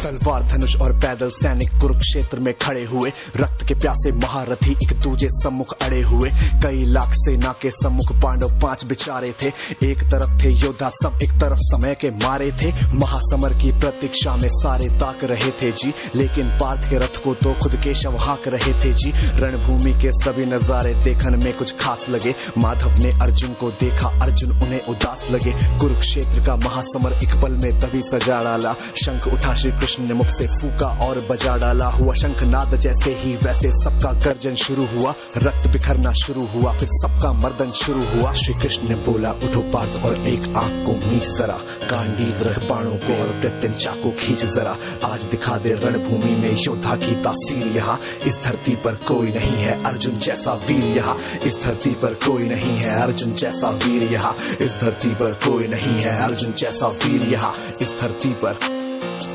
तलवार धनुष और पैदल सैनिक कुरुक्षेत्र में खड़े हुए, रक्त के प्यासे महारथी एक दूजे सम्मुख अड़े हुए। कई लाख सेना के सम्मुख पांडव 5 बिचारे थे। एक तरफ थे योद्धा सब, एक तरफ समय के मारे थे। महासमर की प्रतीक्षा में सारे ताक रहे थे जी, लेकिन पार्थ के रथ को तो खुद केशव हाँक रहे थे जी। रणभूमि के सभी नजारे देखने में कुछ खास लगे। माधव ने अर्जुन को देखा, अर्जुन उन्हें उदास लगे। कुरुक्षेत्र का महासमर एक पल में तभी सजा डाला। शंख उठा श्री कृष्ण ने मुख से फूका और बजा डाला। हुआ शंखनाद जैसे ही वैसे सबका गर्जन शुरू हुआ। रक्त बिखरना शुरू हुआ, फिर सबका मर्दन शुरू हुआ। श्री कृष्ण ने बोला, उठो पार्थ और एक आंख को मीच जरा, गांडीव रख बाणों को और प्रत्यंचा को खींच जरा। आज दिखा दे रणभूमि में योद्धा की तासीर। यहाँ इस धरती पर कोई नहीं है अर्जुन जैसा वीर। यहाँ इस धरती पर कोई नहीं है अर्जुन जैसा वीर। यहाँ इस धरती पर कोई नहीं है अर्जुन जैसा वीर। यहाँ इस धरती पर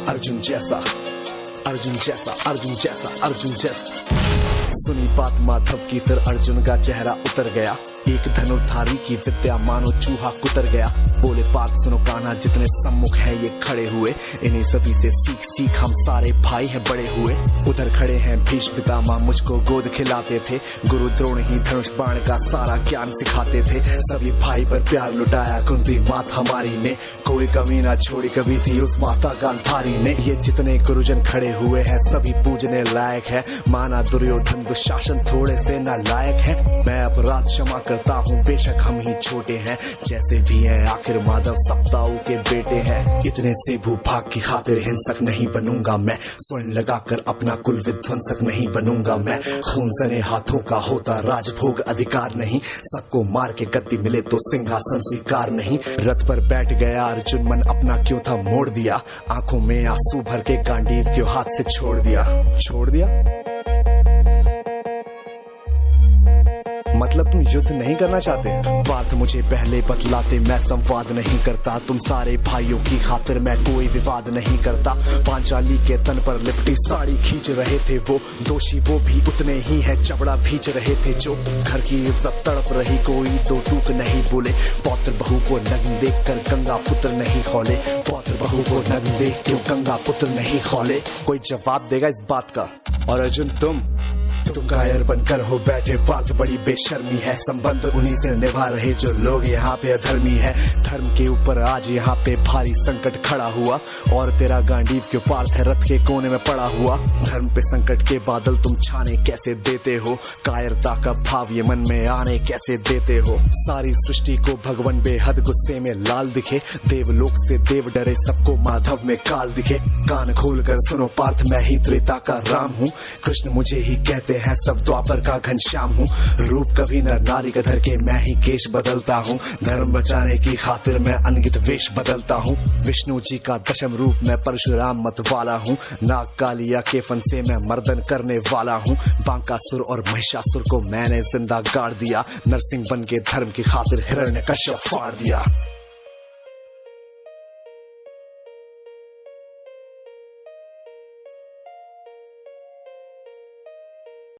अर्जुन जैसा, अर्जुन जैसा, अर्जुन जैसा, अर्जुन जैसा। सुनी बात माधव की, फिर अर्जुन का चेहरा उतर गया। एक धनुर्धारी की विद्या मानो चूहा कुतर गया। बोले पार्थ सुनो कान्हा, जितने सम्मुख हैं ये खड़े हुए, इन्हीं सभी से सीख सीख हम सारे भाई हैं बड़े हुए। उधर खड़े हैं भीष्म पितामह, मुझको गोद खिलाते थे। गुरु द्रोण ही धनुष बाण का सारा ज्ञान सिखाते थे। सभी भाई पर प्यार लुटाया कुंती माता हमारी ने, कोई कमी ना छोड़ी कभी थी उस माता गांधारी ने। ये जितने गुरुजन खड़े हुए हैं सभी पूजने लायक है। माना दुर्योधन दुशासन थोड़े से नालायक है। मैं अपराध क्षमा करता हूँ, बेशक हम ही छोटे हैं, जैसे भी हैं आखिर माधव सप्ताऊ के बेटे हैं। इतने से भूभाग की खातिर हिंसक नहीं बनूंगा मैं, स्वर्ण लगाकर अपना कुल विध्वंसक नहीं बनूंगा मैं। खून सने हाथों का होता राजभोग अधिकार नहीं, सबको मार के गद्दी मिले तो सिंहासन स्वीकार नहीं। रथ पर बैठ गया अर्जुन, मन अपना क्यों था मोड़ दिया। आंखों में आंसू भर के गांडीव क्यों हाथ से छोड़ दिया। छोड़ दिया मतलब तुम युद्ध नहीं करना चाहते। बात मुझे पहले बतलाते, मैं संवाद नहीं करता। तुम सारे भाइयों की खातिर मैं कोई विवाद नहीं करता। पांचाली के तन पर लिपटी साड़ी खींच रहे थे वो, दोषी वो भी उतने ही है, चबड़ा भींच रहे थे जो। घर की इज्जत तड़प रही, कोई दो टूक नहीं बोले। पौत्र बहू को नग्न देख कर गंगा पुत्र नहीं खोले। पौत्र बहू को नग्न देख क्यों गंगा पुत्र नहीं खोले। कोई जवाब देगा इस बात का। और अर्जुन तुम कायर बनकर हो बैठे पार्थ, बड़ी बेशर्मी है। संबंध उन्हीं से निभा रहे जो लोग यहाँ पे अधर्मी है। धर्म के ऊपर आज यहाँ पे भारी संकट खड़ा हुआ, और तेरा गांडीव क्यों पार्थ है रथ के कोने में पड़ा हुआ। धर्म पे संकट के बादल तुम छाने कैसे देते हो, कायरता का भाव ये मन में आने कैसे देते हो। सारी सृष्टि को भगवान बेहद गुस्से में लाल दिखे, देवलोक से देव डरे सबको माधव में काल दिखे। कान खोल कर सुनो पार्थ, मैं ही त्रेता का राम हूँ, कृष्ण मुझे ही कहते हैं सब द्वापर का घनश्याम हूँ। रूप कभी नर नारी का धर के मैं ही केश बदलता हूँ, धर्म बचाने की खातिर मैं अनगित वेश बदलता हूँ। विष्णु जी का दशम रूप मैं परशुराम मत वाला हूँ, नाग कालिया के फन से मैं मर्दन करने वाला हूँ। बांकासुर और महिषासुर को मैंने जिंदा गाड़ दिया, नरसिंह बन के धर्म की खातिर हिरण्यकश्यप फाड़ दिया।